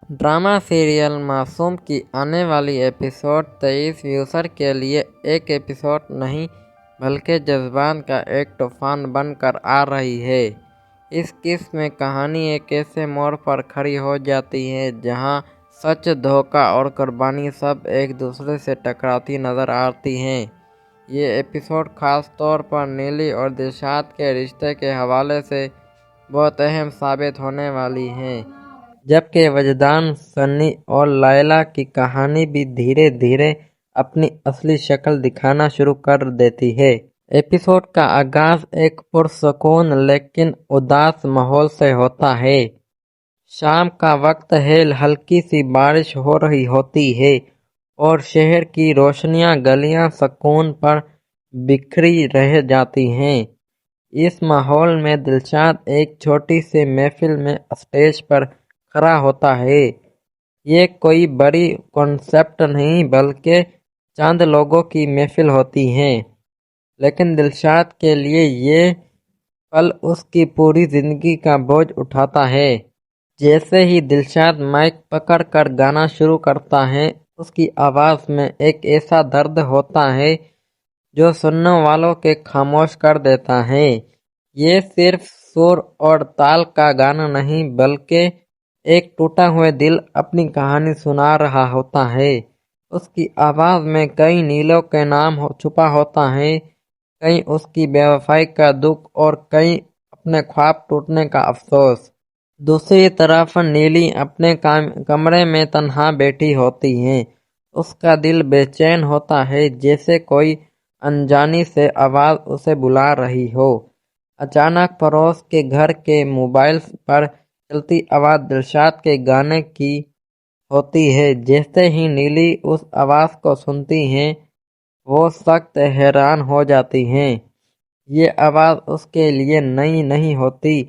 Drama serial मासूम की आने वाली एपिसोड 23 व्यूअर के लिए एक एपिसोड नहीं बल्कि जज्बात का एक तूफान बनकर आ रही है। इस किस्म में कहानी एक ऐसे मोड़ पर खड़ी हो जाती है जहां सच, धोखा और कुर्बानी सब एक दूसरे से टकराती नजर आती हैं। ये एपिसोड खास तौर पर नीली और दिलशाद के रिश्ते के हवाले से बहुत अहम साबित होने वाली है, जबकि वजदान, सन्नी और लायला की कहानी भी धीरे धीरे अपनी असली शक्ल दिखाना शुरू कर देती है। एपिसोड का आगाज एक पुरसुकून लेकिन उदास माहौल से होता है। शाम का वक्त है, हल्की सी बारिश हो रही होती है और शहर की रोशनियां गलियां सुकून पर बिखरी रह जाती हैं। इस माहौल में दिलशाद एक छोटी सी महफिल में स्टेज पर खड़ा होता है। ये कोई बड़ी कॉन्सेप्ट नहीं बल्कि चंद लोगों की महफिल होती है, लेकिन दिलशाद के लिए ये पल उसकी पूरी जिंदगी का बोझ उठाता है। जैसे ही दिलशाद माइक पकड़कर गाना शुरू करता है, उसकी आवाज में एक ऐसा दर्द होता है जो सुनने वालों के खामोश कर देता है। ये सिर्फ सुर और ताल का गाना नहीं बल्कि एक टूटा हुआ दिल अपनी कहानी सुना रहा होता है। उसकी आवाज में कई नीलों के नाम छुपा होता है, कहीं उसकी बेवफाई का दुख और कहीं अपने ख्वाब टूटने का अफसोस। दूसरी तरफ नीली अपने कमरे में तन्हा बैठी होती है। उसका दिल बेचैन होता है, जैसे कोई अनजानी से आवाज उसे बुला रही हो। अचानक पड़ोस के घर के मोबाइल पर चलती आवाज दिलशाद के गाने की होती है। जैसे ही नीली उस आवाज को सुनती है, वो सख्त हैरान हो जाती हैं। ये आवाज उसके लिए नई नहीं होती,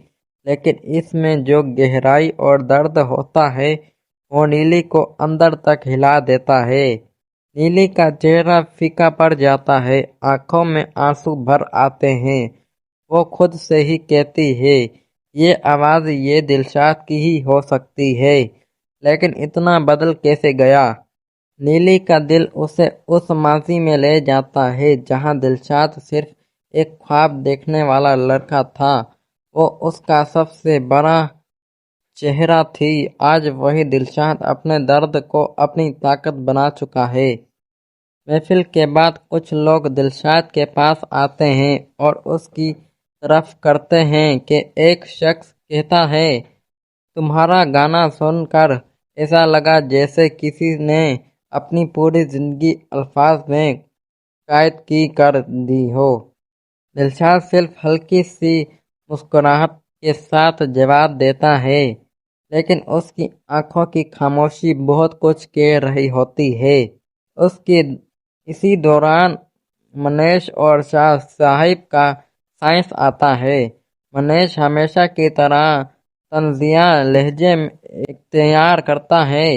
लेकिन इसमें जो गहराई और दर्द होता है वो नीली को अंदर तक हिला देता है। नीली का चेहरा फीका पड़ जाता है, आंखों में आंसू भर आते हैं। वो खुद से ही कहती है, ये आवाज ये दिलशाद की ही हो सकती है, लेकिन इतना बदल कैसे गया। नीली का दिल उसे उस माजी में ले जाता है जहां दिलशाद सिर्फ एक ख्वाब देखने वाला लड़का था। वो उसका सबसे बड़ा चेहरा थी। आज वही दिलशाद अपने दर्द को अपनी ताकत बना चुका है। महफिल के बाद कुछ लोग दिलशाद के पास आते हैं और उसकी तरफ करते हैं कि एक शख्स कहता है, तुम्हारा गाना सुनकर ऐसा लगा जैसे किसी ने अपनी पूरी जिंदगी अल्फाज में कैद की कर दी हो। दिलशाद सिर्फ हल्की सी मुस्कुराहट के साथ जवाब देता है, लेकिन उसकी आंखों की खामोशी बहुत कुछ कह रही होती है। उसकी इसी दौरान मनीष और शाह साहिब का साइंस आता है। मनीष हमेशा की तरह तंजिया लहजे में इख्तियार करता है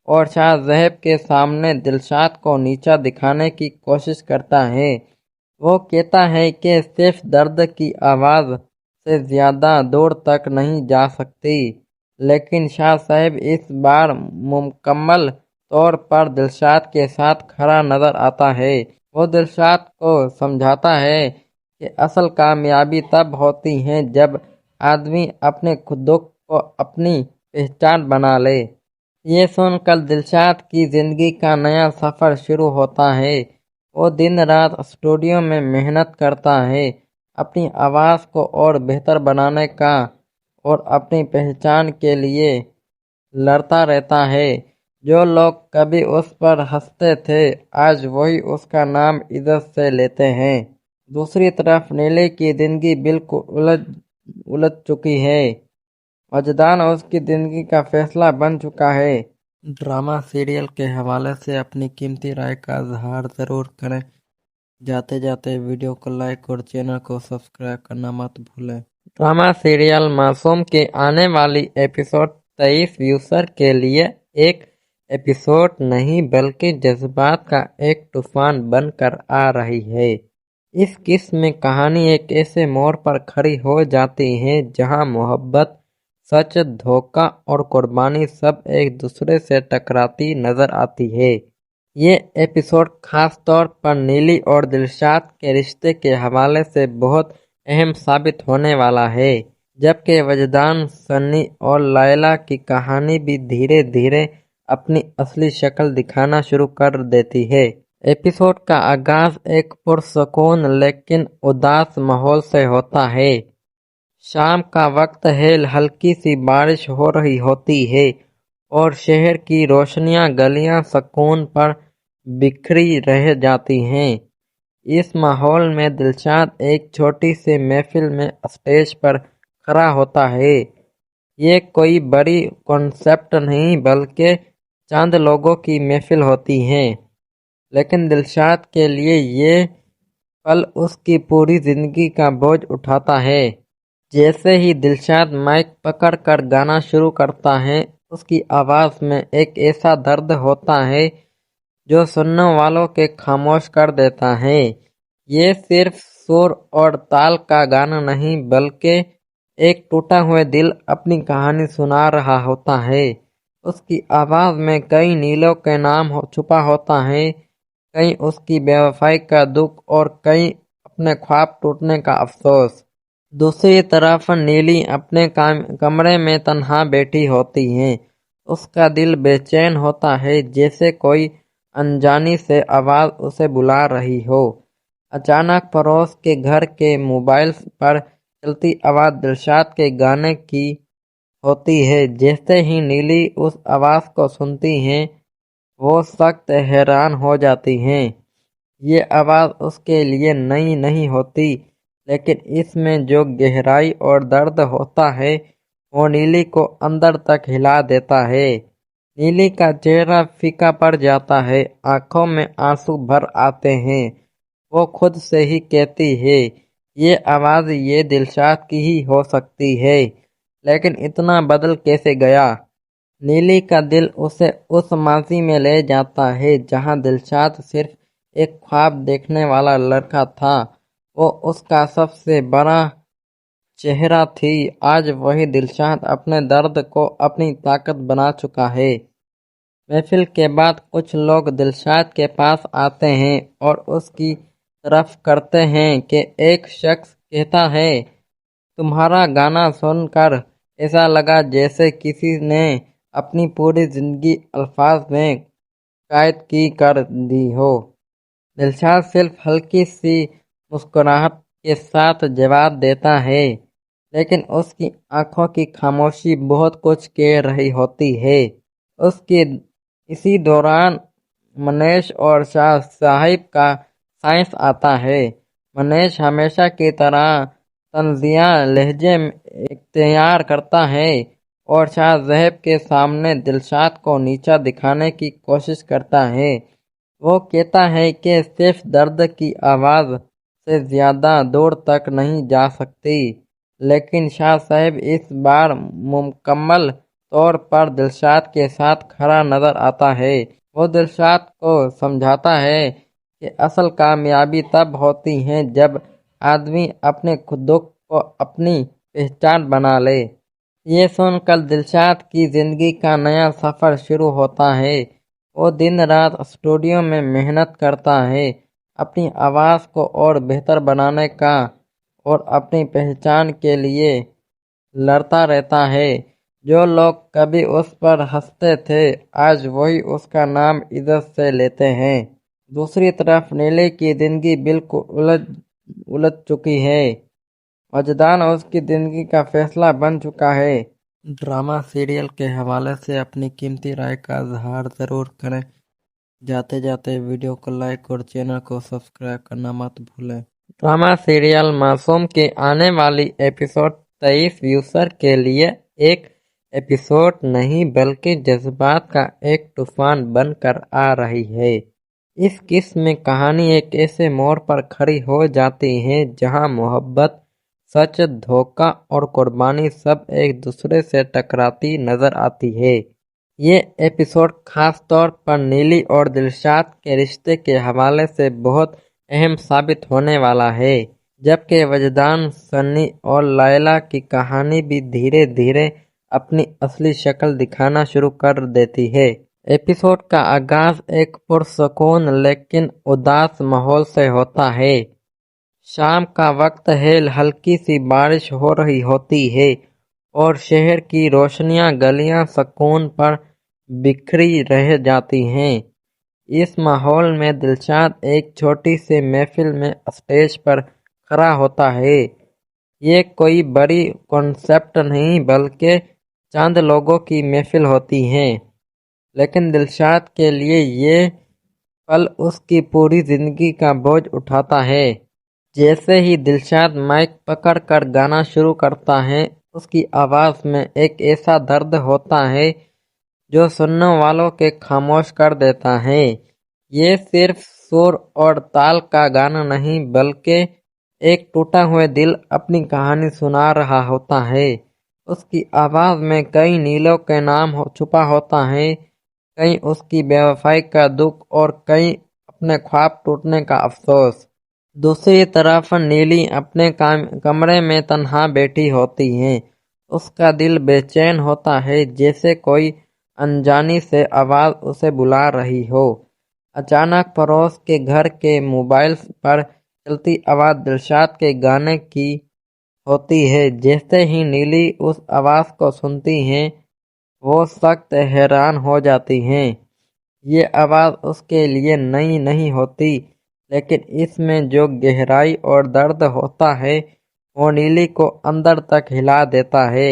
और शाह साहिब के सामने दिलशाद को नीचा दिखाने की कोशिश करता है। वो कहता है कि सिर्फ दर्द की आवाज से ज्यादा दूर तक नहीं जा सकती, लेकिन शाह साहिब इस बार मुकम्मल तौर पर दिलशाद के साथ खड़ा नजर आता है। वो दिलशाद को समझाता है कि असल कामयाबी तब होती है जब आदमी अपने दुख को अपनी पहचान बना ले। ये सुनकर दिलशाद की जिंदगी का नया सफर शुरू होता है। वो दिन रात स्टूडियो में मेहनत करता है, अपनी आवाज को और बेहतर बनाने का और अपनी पहचान के लिए लड़ता रहता है। जो लोग कभी उस पर हंसते थे, आज वही उसका नाम इज्जत से लेते हैं। दूसरी तरफ नीले की जिंदगी बिल्कुल उलझ चुकी है। वजदान उसकी जिंदगी का फैसला बन चुका है। ड्रामा सीरियल के हवाले से अपनी कीमती राय का इजहार ज़रूर करें। जाते जाते वीडियो को लाइक और चैनल को सब्सक्राइब करना मत भूलें। ड्रामा सीरियल मासूम की आने वाली एपिसोड 23 व्यूअर के लिए एक एपिसोड नहीं बल्कि जज्बात का एक तूफान बनकर आ रही है। इस किस्म में कहानी एक ऐसे मोड़ पर खड़ी हो जाती है जहां मोहब्बत, सच, धोखा और कुर्बानी सब एक दूसरे से टकराती नजर आती है। ये एपिसोड खास तौर पर नीली और दिलशाद के रिश्ते के हवाले से बहुत अहम साबित होने वाला है, जबकि वजदान, सन्नी और लायला की कहानी भी धीरे धीरे अपनी असली शक्ल दिखाना शुरू कर देती है। एपिसोड का आगाज एक पुरसुकून लेकिन उदास माहौल से होता है। शाम का वक्त है, हल्की सी बारिश हो रही होती है और शहर की रोशनियां गलियां सुकून पर बिखरी रह जाती हैं। इस माहौल में दिलशाद एक छोटी सी महफिल में स्टेज पर खड़ा होता है। ये कोई बड़ी कॉन्सेप्ट नहीं बल्कि चंद लोगों की महफिल होती है, लेकिन दिलशाद के लिए ये पल उसकी पूरी जिंदगी का बोझ उठाता है। जैसे ही दिलशाद माइक पकड़कर गाना शुरू करता है, उसकी आवाज में एक ऐसा दर्द होता है जो सुनने वालों के खामोश कर देता है। ये सिर्फ सुर और ताल का गाना नहीं बल्कि एक टूटा हुआ दिल अपनी कहानी सुना रहा होता है। उसकी आवाज में कई नीलों के नाम छुपा होता है, कहीं उसकी बेवफाई का दुख और कहीं अपने ख्वाब टूटने का अफसोस। दूसरी तरफ नीली अपने कमरे में तन्हा बैठी होती है। उसका दिल बेचैन होता है, जैसे कोई अनजानी से आवाज उसे बुला रही हो। अचानक पड़ोस के घर के मोबाइल पर चलती आवाज दिलशाद के गाने की होती है। जैसे ही नीली उस आवाज को सुनती है, वो सख्त हैरान हो जाती हैं। ये आवाज उसके लिए नई नहीं होती, लेकिन इसमें जो गहराई और दर्द होता है वो नीली को अंदर तक हिला देता है। नीली का चेहरा फीका पड़ जाता है, आंखों में आंसू भर आते हैं। वो खुद से ही कहती है, ये आवाज ये दिलशाद की ही हो सकती है, लेकिन इतना बदल कैसे गया। नीली का दिल उसे उस माजी में ले जाता है जहां दिलशाद सिर्फ एक ख्वाब देखने वाला लड़का था। वो उसका सबसे बड़ा चेहरा थी। आज वही दिलशाद अपने दर्द को अपनी ताकत बना चुका है। महफिल के बाद कुछ लोग दिलशाद के पास आते हैं और उसकी तरफ करते हैं कि एक शख्स कहता है, तुम्हारा गाना सुनकर ऐसा लगा जैसे किसी ने अपनी पूरी जिंदगी अल्फाज में कैद की कर दी हो। दिलशाद सिर्फ हल्की सी मुस्कुराहट के साथ जवाब देता है, लेकिन उसकी आंखों की खामोशी बहुत कुछ कह रही होती है। उसकी इसी दौरान मनीष और शाह साहिब का साइंस आता है। मनीष हमेशा की तरह तंजिया लहजे इख्तियार करता है और शाह साहिब के सामने दिलशाद को नीचा दिखाने की कोशिश करता है। वो कहता है कि सिर्फ दर्द की आवाज से ज्यादा दूर तक नहीं जा सकती, लेकिन शाह साहिब इस बार मुकम्मल तौर पर दिलशाद के साथ खड़ा नजर आता है। वो दिलशाद को समझाता है कि असल कामयाबी तब होती है जब आदमी अपने दुख को अपनी पहचान बना ले। ये सुनकर दिलशाद की जिंदगी का नया सफर शुरू होता है। वो दिन रात स्टूडियो में मेहनत करता है, अपनी आवाज को और बेहतर बनाने का और अपनी पहचान के लिए लड़ता रहता है। जो लोग कभी उस पर हंसते थे, आज वही उसका नाम इज्जत से लेते हैं। दूसरी तरफ नीले की जिंदगी बिल्कुल उलझ चुकी है। वजदान उसकी जिंदगी का फैसला बन चुका है। ड्रामा सीरियल के हवाले से अपनी कीमती राय का इजहार ज़रूर करें। जाते जाते वीडियो को लाइक और चैनल को सब्सक्राइब करना मत भूलें। ड्रामा सीरियल मासूम की आने वाली एपिसोड 23 व्यूअर के लिए एक एपिसोड नहीं बल्कि जज्बात का एक तूफान बनकर आ रही है। इस किस्म में कहानी एक ऐसे मोड़ पर खड़ी हो जाती है जहां मोहब्बत, सच, धोखा और कुर्बानी सब एक दूसरे से टकराती नजर आती है। ये एपिसोड खास तौर पर नीली और दिलशाद के रिश्ते के हवाले से बहुत अहम साबित होने वाला है, जबकि वजदान, सन्नी और लायला की कहानी भी धीरे धीरे اپنی اصلی شکل دکھانا شروع کر دیتی ہے۔ ایپیسوڈ کا آغاز ایک پرسکون لیکن اداس ماحول سے ہوتا ہے۔ شام کا وقت ہے، ہلکی سی بارش ہو رہی ہوتی ہے اور شہر کی روشنیاں گلیاں سکون پر بکھری رہ جاتی ہیں۔ اس ماحول میں دلشاد ایک چھوٹی سی محفل میں اسٹیج پر کھڑا ہوتا ہے۔ یہ کوئی بڑی کنسرٹ نہیں بلکہ چند لوگوں کی محفل ہوتی ہے، لیکن دلشاد کے لیے یہ پل اس کی پوری زندگی کا بوجھ اٹھاتا ہے۔ جیسے ہی دلشاد مائک پکڑ کر گانا شروع کرتا ہے، اس کی آواز میں ایک ایسا درد ہوتا ہے جو سننے والوں کے خاموش کر دیتا ہے۔ یہ صرف سر اور تال کا گانا نہیں بلکہ ایک ٹوٹا ہوا دل اپنی کہانی سنا رہا ہوتا ہے۔ اس کی آواز میں کئی نیلوں کے نام چھپا ہوتا ہے، کہیں اس کی بے وفائی کا دکھ اور کہیں اپنے خواب ٹوٹنے کا افسوس۔ دوسری طرف نیلی اپنے کمرے میں تنہا بیٹھی ہوتی ہے۔ اس کا دل بے چین ہوتا ہے، جیسے کوئی انجانی سے آواز اسے بلا رہی ہو۔ اچانک پڑوس کے گھر کے موبائل پر چلتی آواز دلشاد کے گانے کی ہوتی ہے۔ جیسے ہی نیلی اس آواز کو سنتی ہے، وہ سخت حیران ہو جاتی ہیں۔ یہ آواز اس کے لیے نئی نہیں ہوتی، لیکن اس میں جو گہرائی اور درد ہوتا ہے وہ نیلی کو اندر تک ہلا دیتا ہے۔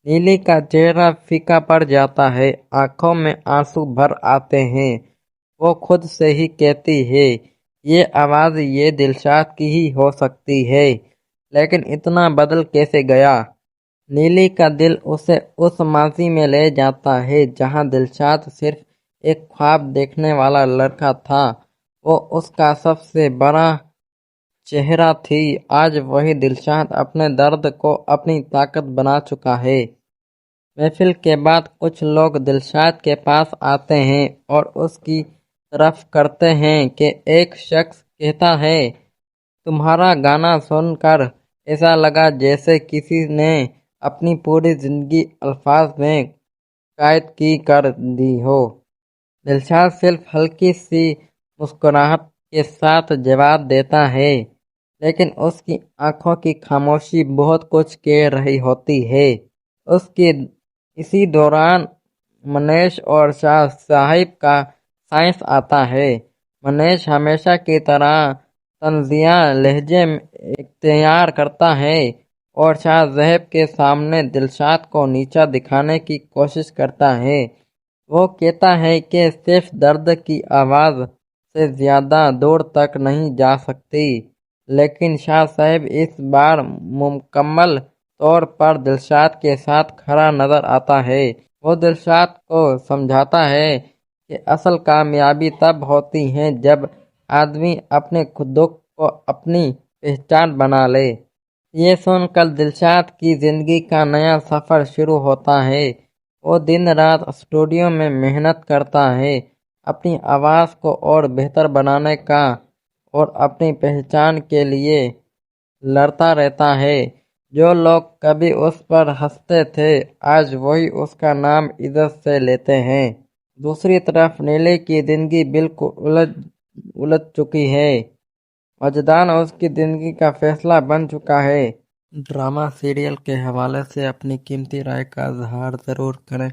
نیلی کا چہرہ پھیکا پڑ جاتا ہے، آنکھوں میں آنسو بھر آتے ہیں۔ وہ خود سے ہی کہتی ہے، یہ آواز یہ دلشاد کی ہی ہو سکتی ہے، لیکن اتنا بدل کیسے گیا؟ نیلی کا دل اسے اس ماضی میں لے جاتا ہے جہاں دلشاد صرف ایک خواب دیکھنے والا لڑکا تھا۔ وہ اس کا سب سے بڑا چہرہ تھی۔ آج وہی دلشاد اپنے درد کو اپنی طاقت بنا چکا ہے۔ محفل کے بعد کچھ لوگ دلشاد کے پاس آتے ہیں اور اس کی تعریف کرتے ہیں کہ ایک شخص کہتا ہے، تمہارا گانا سن کر ایسا لگا جیسے کسی نے اپنی پوری زندگی الفاظ میں قید کی کر دی ہو۔ دلشاد صرف ہلکی سی مسکراہٹ کے ساتھ جواب دیتا ہے، لیکن اس کی آنکھوں کی خاموشی بہت کچھ کہہ رہی ہوتی ہے۔ اسی دوران منیش اور شاہ صاحب کا سائنس آتا ہے۔ منیش ہمیشہ کی طرح طنزیہ لہجے اختیار کرتا ہے اور شاہ صاحب کے سامنے دلشاد کو نیچا دکھانے کی کوشش کرتا ہے۔ وہ کہتا ہے کہ صرف درد کی آواز سے زیادہ دور تک نہیں جا سکتی، لیکن شاہ صاحب اس بار مکمل طور پر دلشاد کے ساتھ کھڑا نظر آتا ہے۔ وہ دلشاد کو سمجھاتا ہے کہ اصل کامیابی تب ہوتی ہے جب آدمی اپنے دکھ کو اپنی پہچان بنا لے۔ یہ سن کر دلشاد کی زندگی کا نیا سفر شروع ہوتا ہے۔ وہ دن رات اسٹوڈیو میں محنت کرتا ہے، اپنی آواز کو اور بہتر بنانے کا اور اپنی پہچان کے لیے لڑتا رہتا ہے۔ جو لوگ کبھی اس پر ہنستے تھے، آج وہی اس کا نام عزت سے لیتے ہیں۔ دوسری طرف نیلی کی زندگی بالکل الجھ چکی ہے۔ وجدان اس کی زندگی کا فیصلہ بن چکا ہے۔ ڈرامہ سیریل کے حوالے سے اپنی قیمتی رائے کا اظہار ضرور کریں۔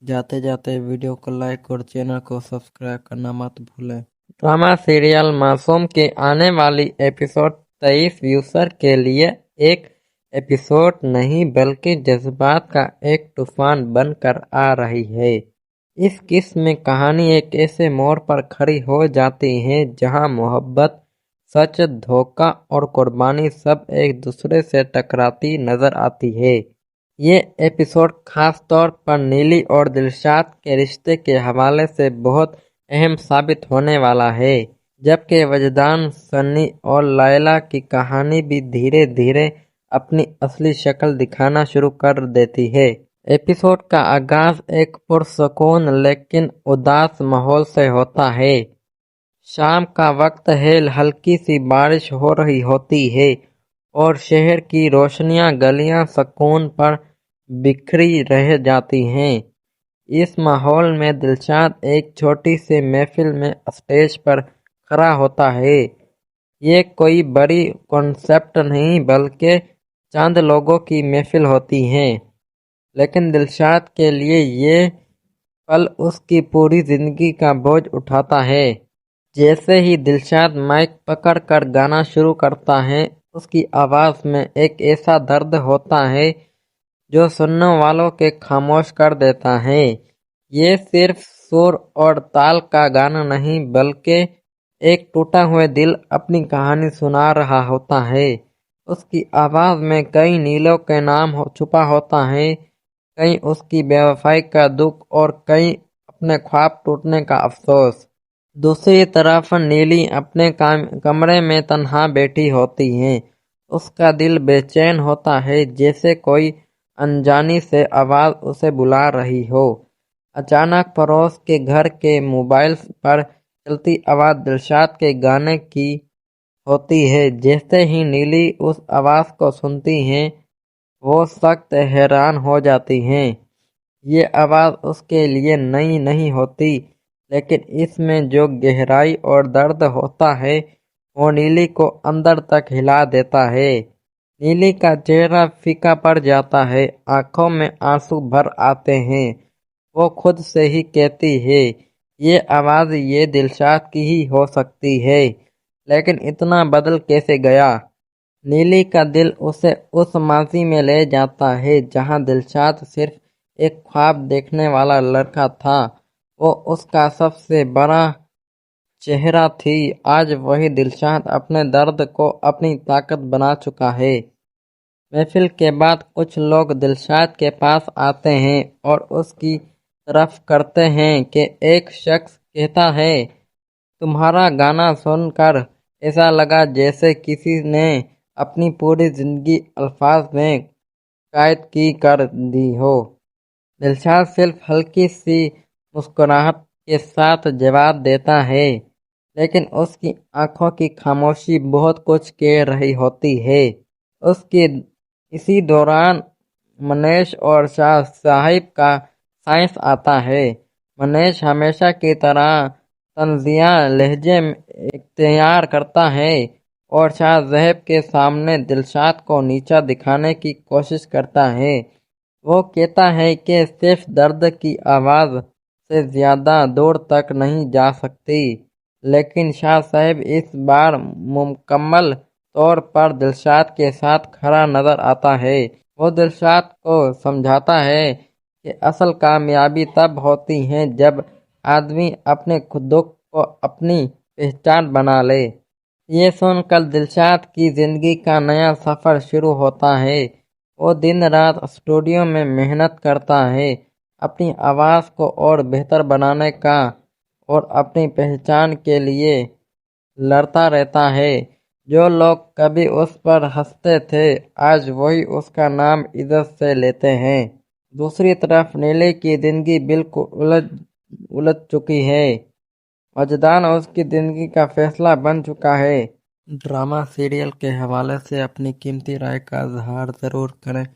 جاتے جاتے ویڈیو کو لائک اور چینل کو سبسکرائب کرنا مت بھولیں۔ ڈرامہ سیریل معصوم کی آنے والی ایپیسوڈ 23 ویوزر کے لیے ایک ایپیسوڈ نہیں بلکہ جذبات کا ایک طوفان بن کر آ رہی ہے۔ اس قسم میں کہانی ایک ایسے موڑ پر کھڑی ہو جاتی ہے جہاں محبت، سچ، دھوکہ اور قربانی سب ایک دوسرے سے ٹکراتی نظر آتی ہے۔ یہ ایپیسوڈ خاص طور پر نیلی اور دلشاد کے رشتے کے حوالے سے بہت اہم ثابت ہونے والا ہے، جبکہ وجدان، سنی اور لائلا کی کہانی بھی دھیرے دھیرے اپنی اصلی شکل دکھانا شروع کر دیتی ہے۔ ایپیسوڈ کا آغاز ایک پرسکون لیکن اداس ماحول سے ہوتا ہے۔ شام کا وقت ہے، ہلکی سی بارش ہو رہی ہوتی ہے اور شہر کی روشنیاں گلیاں سکون پر बिखरी रह जाती हैं। इस माहौल में दिलशाद एक छोटी सी महफिल में स्टेज पर खड़ा होता है। ये कोई बड़ी कॉन्सेप्ट नहीं बल्कि चंद लोगों की महफिल होती है, लेकिन दिलशाद के लिए ये पल उसकी पूरी जिंदगी का बोझ उठाता है। जैसे ही दिलशाद माइक पकड़कर गाना शुरू करता है, उसकी आवाज़ में एक ऐसा दर्द होता है जो सुनने वालों के खामोश कर देता है। ये सिर्फ सुर और ताल का गाना नहीं बल्कि एक टूटा हुआ दिल अपनी कहानी सुना रहा होता है। उसकी आवाज़ में कई नीलों के नाम छुपा होता है, कहीं उसकी बेवफाई का दुख और कहीं अपने ख्वाब टूटने का अफसोस। दूसरी तरफ नीली अपने कमरे में तन्हा बैठी होती है। उसका दिल बेचैन होता है, जैसे कोई अनजानी से आवाज़ उसे बुला रही हो। अचानक पड़ोस के घर के मोबाइल पर चलती आवाज़ दिलशाद के गाने की होती है। जैसे ही नीली उस आवाज़ को सुनती है, वो सख्त हैरान हो जाती हैं। ये आवाज़ उसके लिए नई नहीं होती, लेकिन इसमें जो गहराई और दर्द होता है वो नीली को अंदर तक हिला देता है। नीली का चेहरा फीका पड़ जाता है, आंखों में आंसू भर आते हैं। वो खुद से ही कहती है, ये आवाज़ ये दिलशाद की ही हो सकती है, लेकिन इतना बदल कैसे गया। नीली का दिल उसे उस माजी में ले जाता है जहां दिलशाद सिर्फ एक ख्वाब देखने वाला लड़का था। वो उसका सबसे बड़ा चेहरा थी। आज वही दिलशाद अपने दर्द को अपनी ताकत बना चुका है। महफिल के बाद कुछ लोग दिलशाद के पास आते हैं और उसकी तरफ करते हैं कि एक शख्स कहता है, तुम्हारा गाना सुनकर ऐसा लगा जैसे किसी ने अपनी पूरी जिंदगी अल्फाज में कैद की कर दी हो। दिलशाद सिर्फ हल्की सी मुस्कुराहट के साथ जवाब देता है, लेकिन उसकी आंखों की खामोशी बहुत कुछ कह रही होती है। उसकी इसी दौरान मनीष और शाह साहिब का साइंस आता है। मनीष हमेशा की तरह तंजिया लहजे में इख्तियार करता है और शाह साहिब के सामने दिलशाद को नीचा दिखाने की कोशिश करता है। वो कहता है कि सिर्फ दर्द की आवाज़ से ज़्यादा दूर तक नहीं जा सकती, लेकिन शाह साहिब इस बार मुकम्मल तौर पर दिलशाद के साथ खड़ा नजर आता है। वो दिलशाद को समझाता है कि असल कामयाबी तब होती है जब आदमी अपने दुख को अपनी पहचान बना ले। ये सुनकर दिलशाद की जिंदगी का नया सफ़र शुरू होता है। वो दिन रात स्टूडियो में मेहनत करता है, अपनी आवाज़ को और बेहतर बनाने का और अपनी पहचान के लिए लड़ता रहता है। जो लोग कभी उस पर हंसते थे, आज वही उसका नाम इज्जत से लेते हैं। दूसरी तरफ नीले की जिंदगी बिल्कुल उलझ चुकी है। वजदान उसकी जिंदगी का फैसला बन चुका है। ड्रामा सीरियल के हवाले से अपनी कीमती राय का इजहार ज़रूर करें।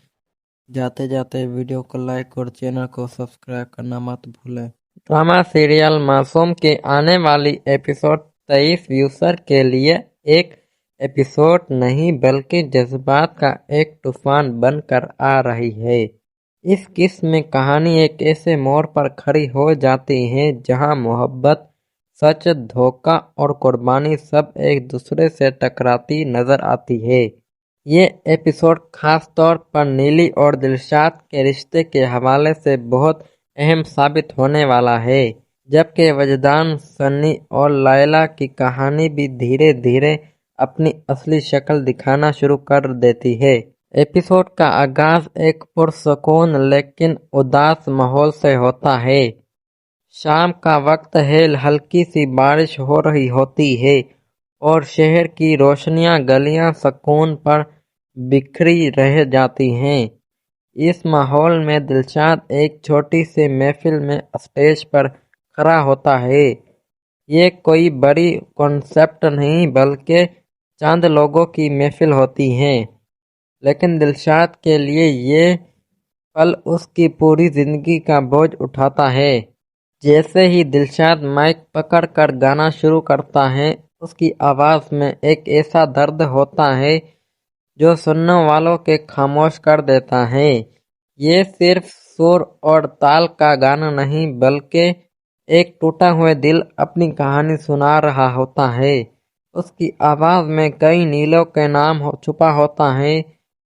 जाते जाते वीडियो को लाइक और चैनल को सब्सक्राइब करना मत भूलें। ड्रामा सीरियल मासूम की आने वाली एपिसोड 23 व्यूअर के लिए एक एपिसोड नहीं बल्कि जज्बात का एक तूफान बनकर आ रही है। इस किस्म में कहानी एक ऐसे मोड़ पर खड़ी हो जाती है जहां मोहब्बत, सच, धोखा और कुर्बानी सब एक दूसरे से टकराती नजर आती है। ये एपिसोड खास तौर पर नीली और दिलशाद के रिश्ते के हवाले से बहुत अहम साबित होने वाला है, जबकि वजदान, सन्नी और लायला की कहानी भी धीरे धीरे अपनी असली शक्ल दिखाना शुरू कर देती है। एपिसोड का आगाज एक पुरसुकून लेकिन उदास माहौल से होता है। शाम का वक्त है, हल्की सी बारिश हो रही होती है और शहर की रोशनियां गलियां सुकून पर बिखरी रह जाती हैं। इस माहौल में दिलशाद एक छोटी सी महफिल में स्टेज पर खड़ा होता है। ये कोई बड़ी कॉन्सेप्ट नहीं बल्कि चंद लोगों की महफिल होती है, लेकिन दिलशाद के लिए ये पल उसकी पूरी जिंदगी का बोझ उठाता है। जैसे ही दिलशाद माइक पकड़कर गाना शुरू करता है, उसकी आवाज़ में एक ऐसा दर्द होता है जो सुनने वालों के खामोश कर देता है। ये सिर्फ सुर और ताल का गाना नहीं, बल्कि एक टूटा हुआ दिल अपनी कहानी सुना रहा होता है। उसकी आवाज़ में कई नीलों के नाम छुपा होता है,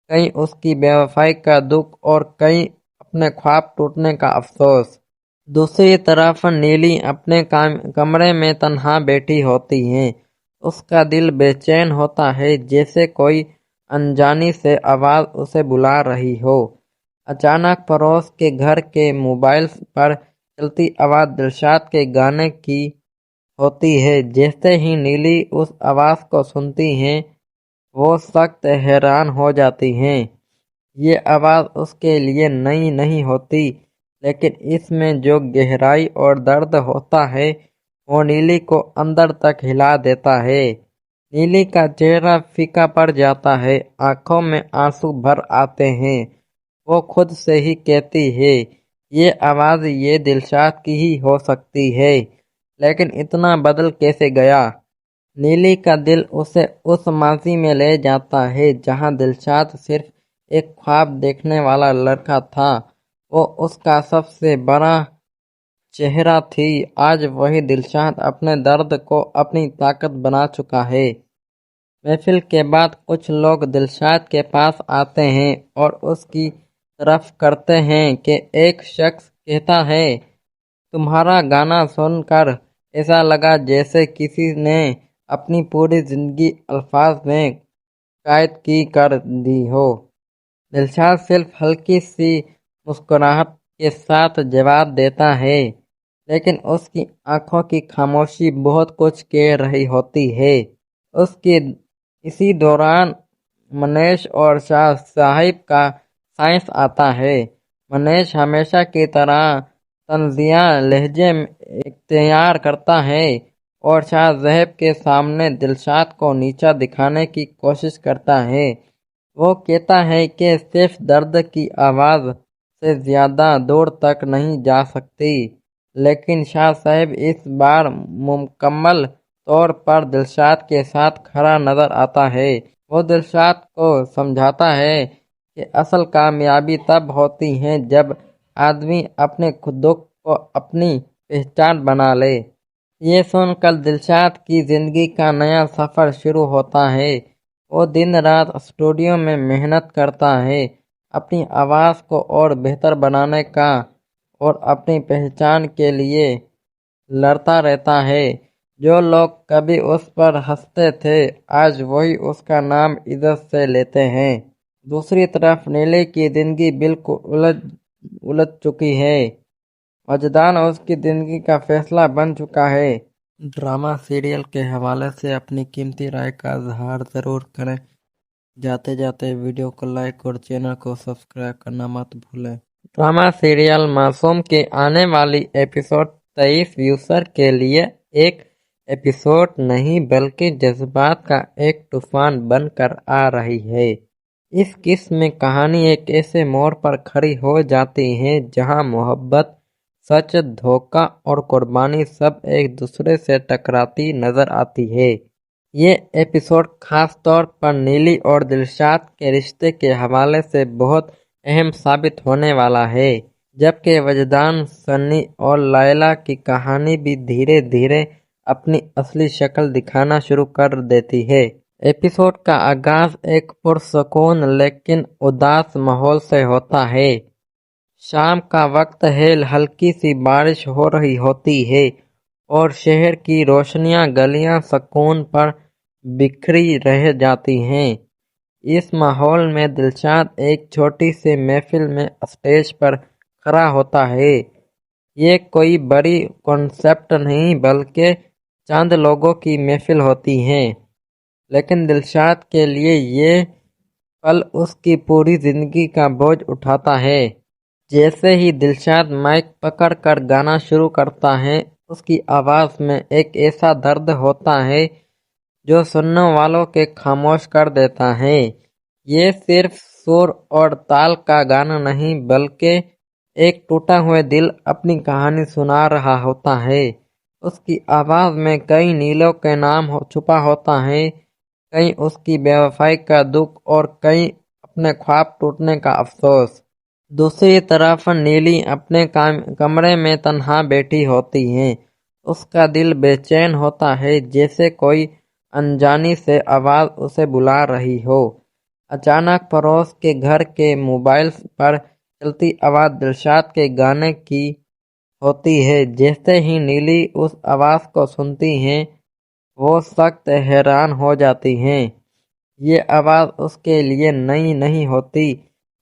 कहीं उसकी बेवफाई का दुख और कहीं अपने ख्वाब टूटने का अफसोस। दूसरी तरफ नीली अपने कमरे में तन्हा बैठी होती है। उसका दिल बेचैन होता है, जैसे कोई अनजानी से आवाज़ उसे बुला रही हो। अचानक पड़ोस के घर के मोबाइल पर चलती आवाज़ दिलशाद के गाने की होती है। जैसे ही नीली उस आवाज़ को सुनती है, वो सख्त हैरान हो जाती हैं। ये आवाज़ उसके लिए नई नहीं होती, लेकिन इसमें जो गहराई और दर्द होता है, वो नीली को अंदर तक हिला देता है। नीली का चेहरा फीका पड़ जाता है, आंखों में आंसू भर आते हैं। वो खुद से ही कहती है, ये आवाज़ ये दिलशाद की ही हो सकती है, लेकिन इतना बदल कैसे गया। नीली का दिल उसे उस माजी में ले जाता है जहां दिलशाद सिर्फ एक ख्वाब देखने वाला लड़का था। वो उसका सबसे बड़ा चेहरा थी। आज वही दिलशाद अपने दर्द को अपनी ताकत बना चुका है। महफिल के बाद कुछ लोग दिलशाद के पास आते हैं और उसकी तरफ करते हैं कि एक शख्स कहता है, तुम्हारा गाना सुनकर ऐसा लगा जैसे किसी ने अपनी पूरी जिंदगी अल्फाज में कैद की कर दी हो। दिलशाद सिर्फ हल्की सी मुस्कुराहट के साथ जवाब देता है, लेकिन उसकी आंखों की खामोशी बहुत कुछ कह रही होती है। उसकी इसी दौरान मनीष और शाह साहिब का साइंस आता है। मनीष हमेशा की तरह तंजिया लहजे में इख्तियार करता है और शाह साहिब के सामने दिलशाद को नीचा दिखाने की कोशिश करता है। वो कहता है कि सिर्फ दर्द की आवाज़ से ज़्यादा दूर तक नहीं जा सकती, लेकिन शाह साहिब इस बार मुकम्मल तौर पर दिलशाद के साथ खड़ा नजर आता है। वो दिलशाद को समझाता है कि असल कामयाबी तब होती है जब आदमी अपने दुख को अपनी पहचान बना ले। ये सुनकर दिलशाद की जिंदगी का नया सफ़र शुरू होता है। वो दिन रात स्टूडियो में मेहनत करता है, अपनी आवाज़ को और बेहतर बनाने का और अपनी पहचान के लिए लड़ता रहता है। जो लोग कभी उस पर हंसते थे, आज वही उसका नाम इज्जत से लेते हैं। दूसरी तरफ नीले की जिंदगी बिल्कुल उलझ चुकी है। वजदान उसकी जिंदगी का फैसला बन चुका है। ड्रामा सीरियल के हवाले से अपनी कीमती राय का इजहार ज़रूर करें। जाते जाते वीडियो को लाइक और चैनल को सब्सक्राइब करना मत भूलें। ड्रामा सीरियल मासूम की आने वाली एपिसोड 23 व्यूअर के लिए एक एपिसोड नहीं, बल्कि जज्बात का एक तूफान बनकर आ रही है। इस किस्म में कहानी एक ऐसे मोड़ पर खड़ी हो जाती है जहां मोहब्बत, सच, धोखा और कुर्बानी सब एक दूसरे से टकराती नजर आती है। ये एपिसोड खास तौर पर नीली और दिलशाद के रिश्ते के हवाले से बहुत अहम साबित होने वाला है, जबकि वजदान, सन्नी और लायला की कहानी भी धीरे धीरे अपनी असली शक्ल दिखाना शुरू कर देती है। एपिसोड का आगाज एक पुरसुकून लेकिन उदास माहौल से होता है। शाम का वक्त है, हल्की सी बारिश हो रही होती है और शहर की रोशनियां गलियां सुकून पर बिखरी रह जाती हैं। इस माहौल में दिलशाद एक छोटी सी महफिल में स्टेज पर खड़ा होता है। ये कोई बड़ी कॉन्सेप्ट नहीं, बल्कि चंद लोगों की महफिल होती है, लेकिन दिलशाद के लिए ये पल उसकी पूरी जिंदगी का बोझ उठाता है। जैसे ही दिलशाद माइक पकड़कर गाना शुरू करता है, उसकी आवाज़ में एक ऐसा दर्द होता है जो सुनने वालों के खामोश कर देता है। ये सिर्फ सुर और ताल का गाना नहीं बल्कि एक टूटा हुआ दिल अपनी कहानी सुना रहा होता है। उसकी आवाज़ में कई नीलों के नाम छुपा होता है, कहीं उसकी बेवफाई का दुख और कहीं अपने ख्वाब टूटने का अफसोस। दूसरी तरफ नीली अपने कमरे में तन्हा बैठी होती है। उसका दिल बेचैन होता है, जैसे कोई अनजानी से आवाज़ उसे बुला रही हो। अचानक पड़ोस के घर के मोबाइल पर चलती आवाज़ दिलशाद के गाने की होती है। जैसे ही नीली उस आवाज़ को सुनती है, वो सख्त हैरान हो जाती हैं। ये आवाज़ उसके लिए नई नहीं होती,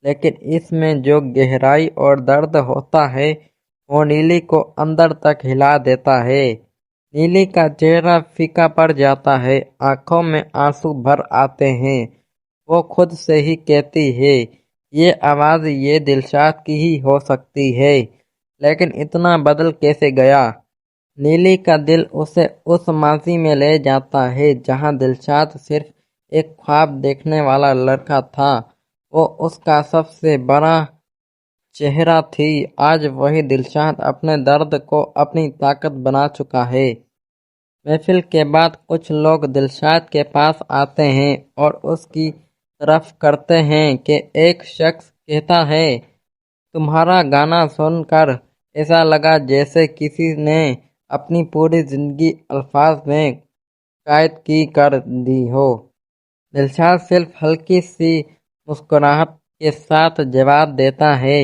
लेकिन इसमें जो गहराई और दर्द होता है वो नीली को अंदर तक हिला देता है। नीली का चेहरा फीका पड़ जाता है, आंखों में आंसू भर आते हैं। वो खुद से ही कहती है, ये आवाज़ ये दिलशाद की ही हो सकती है, लेकिन इतना बदल कैसे गया। नीली का दिल उसे उस माजी में ले जाता है जहां दिलशाद सिर्फ एक ख्वाब देखने वाला लड़का था। वो उसका सबसे बड़ा चेहरा थी। आज वही दिलशाद अपने दर्द को अपनी ताकत बना चुका है। महफिल के बाद कुछ लोग दिलशाद के पास आते हैं और उसकी तरफ करते हैं कि एक शख्स कहता है, तुम्हारा गाना सुनकर ऐसा लगा जैसे किसी ने अपनी पूरी जिंदगी अल्फाज में कैद की कर दी हो। दिलशाद सिर्फ हल्की सी मुस्कुराहट के साथ जवाब देता है,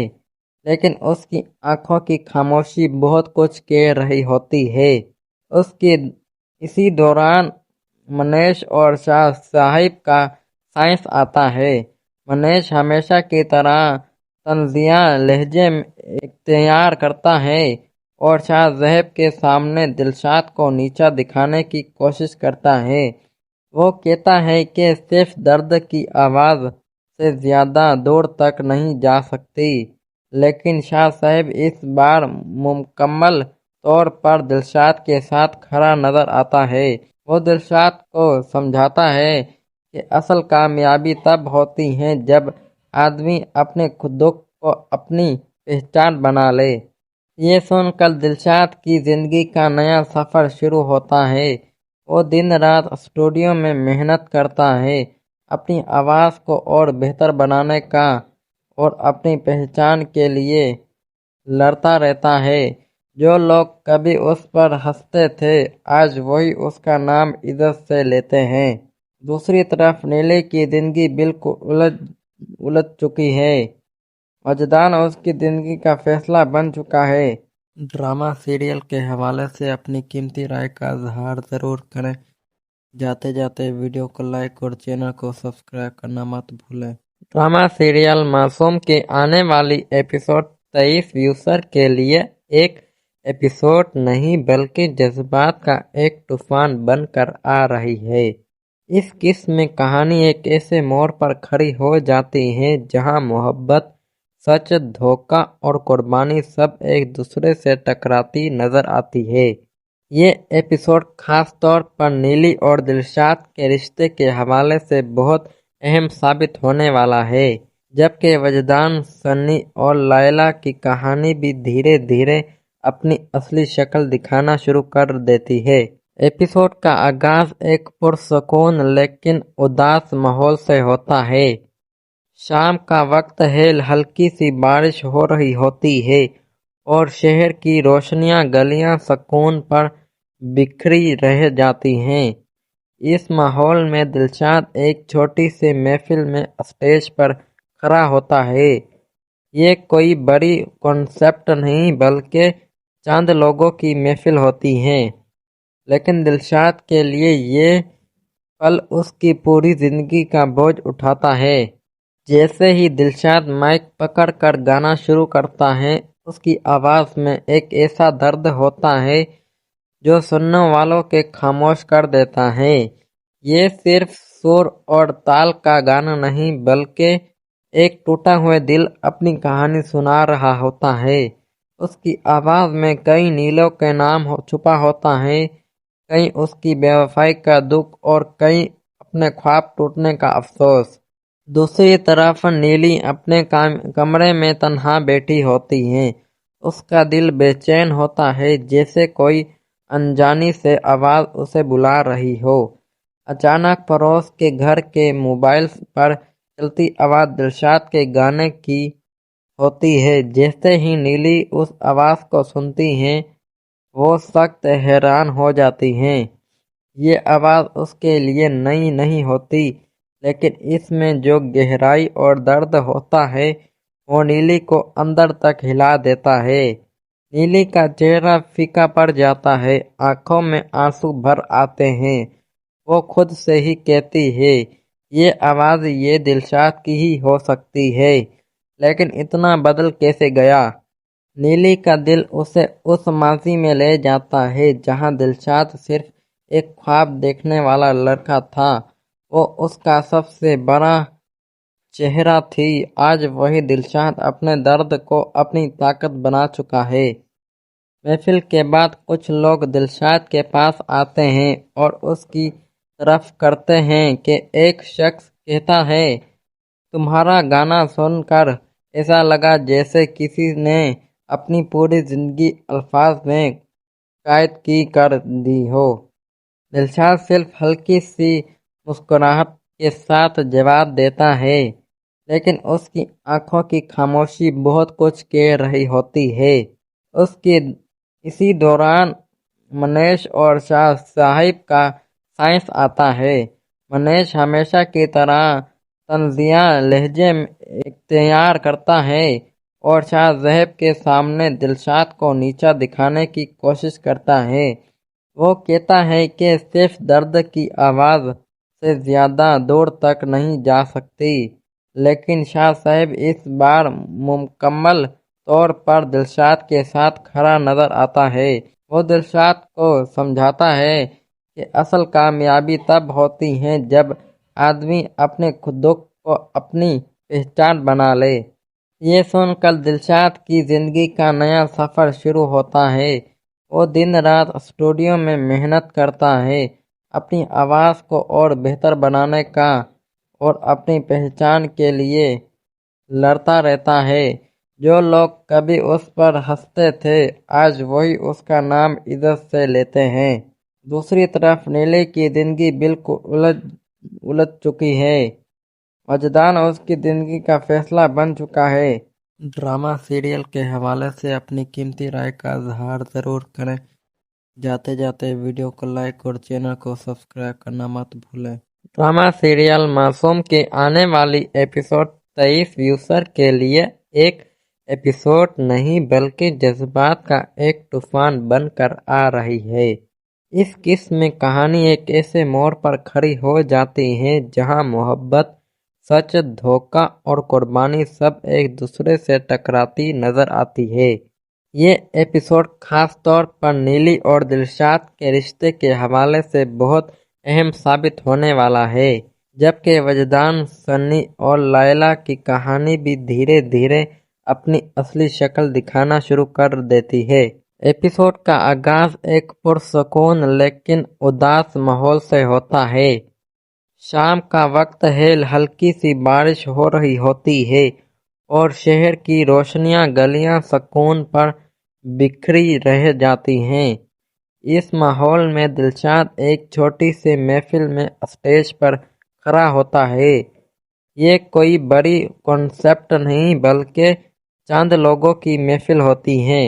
लेकिन उसकी आंखों की खामोशी बहुत कुछ कह रही होती है। उसकी इसी दौरान मनीष और शाह साहिब का साइंस आता है। मनीष हमेशा की तरह तंजिया लहजे इख्तियार करता है और शाह साहिब के सामने दिलशाद को नीचा दिखाने की कोशिश करता है। वो कहता है कि सिर्फ दर्द की आवाज़ से ज़्यादा दूर तक नहीं जा सकती, लेकिन शाह साहिब इस बार मुकम्मल तौर पर दिलशाद के साथ खड़ा नजर आता है। वो दिलशाद को समझाता है कि असल कामयाबी तब होती है जब आदमी अपने दुख को अपनी पहचान बना ले। ये सुनकर दिलशाद की जिंदगी का नया सफ़र शुरू होता है। वो दिन रात स्टूडियो में मेहनत करता है, अपनी आवाज़ को और बेहतर बनाने का और अपनी पहचान के लिए लड़ता रहता है। जो लोग कभी उस पर हंसते थे, आज वही उसका नाम इज्जत से लेते हैं। दूसरी तरफ नीले की जिंदगी बिल्कुल उलझ चुकी है। वजदान उसकी जिंदगी का फैसला बन चुका है। ड्रामा सीरियल के हवाले से अपनी कीमती राय का इजहार ज़रूर करें। जाते जाते वीडियो को लाइक और चैनल को सब्सक्राइब करना मत भूलें। ड्रामा सीरियल मासूम की आने वाली एपिसोड 23 व्यूअर के लिए एक एपिसोड नहीं बल्कि जज्बात का एक तूफान बनकर आ रही है। इस किस्म में कहानी एक ऐसे मोड़ पर खड़ी हो जाती है जहां मोहब्बत, सच, धोखा और कुर्बानी सब एक दूसरे से टकराती नजर आती है। ये एपिसोड खास तौर पर नीली और दिलशाद के रिश्ते के हवाले से बहुत अहम साबित होने वाला है, जबकि वजदान, सन्नी और लायला की कहानी भी धीरे धीरे अपनी असली शक्ल दिखाना शुरू कर देती है। एपिसोड का आगाज एक पुरसुकून लेकिन उदास माहौल से होता है। शाम का वक्त है, हल्की सी बारिश हो रही होती है और शहर की रोशनियां गलियां सुकून पर बिखरी रह जाती हैं। इस माहौल में दिलशाद एक छोटी सी महफिल में स्टेज पर खड़ा होता है। ये कोई बड़ी कॉन्सेप्ट नहीं बल्कि चंद लोगों की महफिल होती है, लेकिन दिलशाद के लिए ये पल उसकी पूरी जिंदगी का बोझ उठाता है। जैसे ही दिलशाद माइक पकड़कर गाना शुरू करता है, उसकी आवाज़ में एक ऐसा दर्द होता है जो सुनने वालों के खामोश कर देता है। ये सिर्फ सुर और ताल का गाना नहीं बल्कि एक टूटा हुआ दिल अपनी कहानी सुना रहा होता है। उसकी आवाज़ में कई नीलों के नाम छुपा होता है, कहीं उसकी बेवफाई का दुख और कहीं अपने ख्वाब टूटने का अफसोस। दूसरी तरफ नीली अपने कमरे में तन्हा बैठी होती है। उसका दिल बेचैन होता है, जैसे कोई अनजानी से आवाज उसे बुला रही हो। अचानक पड़ोस के घर के मोबाइल पर चलती आवाज दिलशाद के गाने की होती है। जैसे ही नीली उस आवाज को सुनती है, वो सख्त हैरान हो जाती हैं। ये आवाज उसके लिए नई नहीं होती, लेकिन इसमें जो गहराई और दर्द होता है, वो नीली को अंदर तक हिला देता है। नीली का चेहरा फीका पड़ जाता है, आंखों में आंसू भर आते हैं। वो खुद से ही कहती है, ये आवाज ये दिलशाद की ही हो सकती है, लेकिन इतना बदल कैसे गया। नीली का दिल उसे उस माजी में ले जाता है जहां दिलशाद सिर्फ एक ख्वाब देखने वाला लड़का था। वो उसका सबसे बड़ा चेहरा थी। आज वही दिलशाद अपने दर्द को अपनी ताकत बना चुका है। महफिल के बाद कुछ लोग दिलशाद के पास आते हैं और उसकी तरफ करते हैं कि एक शख्स कहता है, तुम्हारा गाना सुनकर ऐसा लगा जैसे किसी ने अपनी पूरी जिंदगी अल्फाज में कैद की कर दी हो। दिलशाद सिर्फ हल्की सी मुस्कुराहट के साथ जवाब देता है, लेकिन उसकी आंखों की खामोशी बहुत कुछ कह रही होती है। उसकी इसी दौरान मनीष और शाह साहिब का साइंस आता है। मनीष हमेशा की तरह तंजिया लहजे में इख्तियार करता है और शाह साहिब के सामने दिलशाद को नीचा दिखाने की कोशिश करता है। वो कहता है कि सिर्फ दर्द की आवाज़ से ज़्यादा दूर तक नहीं जा सकती, लेकिन शाह साहिब इस बार मुकम्मल तौर पर दिलशाद के साथ खड़ा नजर आता है। वो दिलशाद को समझाता है कि असल कामयाबी तब होती है जब आदमी अपने दुख को अपनी पहचान बना ले। ये सुनकर दिलशाद की जिंदगी का नया सफर शुरू होता है। वो दिन रात स्टूडियो में मेहनत करता है, अपनी आवाज़ को और बेहतर बनाने का और अपनी पहचान के लिए लड़ता रहता है। जो लोग कभी उस पर हंसते थे, आज वही उसका नाम इज्जत से लेते हैं। दूसरी तरफ नीले की जिंदगी बिल्कुल उलझ चुकी है। वजदान उसकी जिंदगी का फैसला बन चुका है। ड्रामा सीरियल के हवाले से अपनी कीमती राय का इजहार ज़रूर करें। जाते जाते वीडियो को लाइक और चैनल को सब्सक्राइब करना मत भूलें। ड्रामा सीरियल मासूम की आने वाली एपिसोड 23 व्यूअर के लिए एक एपिसोड नहीं बल्कि जज्बात का एक तूफान बनकर आ रही है। इस किस्म में कहानी एक ऐसे मोड़ पर खड़ी हो जाती है जहां मोहब्बत, सच, धोखा और कुर्बानी सब एक दूसरे से टकराती नजर आती है। ये एपिसोड खास तौर पर नीली और दिलशाद के रिश्ते के हवाले से बहुत अहम साबित होने वाला है, जबकि वजदान, सन्नी और लायला की कहानी भी धीरे धीरे अपनी असली शक्ल दिखाना शुरू कर देती है। एपिसोड का आगाज एक पुरसुकून लेकिन उदास माहौल से होता है। शाम का वक्त है, हल्की सी बारिश हो रही होती है और शहर की रोशनियां गलियां सुकून पर बिखरी रह जाती हैं। इस माहौल में दिलशाद एक छोटी सी महफिल में स्टेज पर खड़ा होता है। ये कोई बड़ी कॉन्सेप्ट नहीं बल्कि चंद लोगों की महफिल होती है।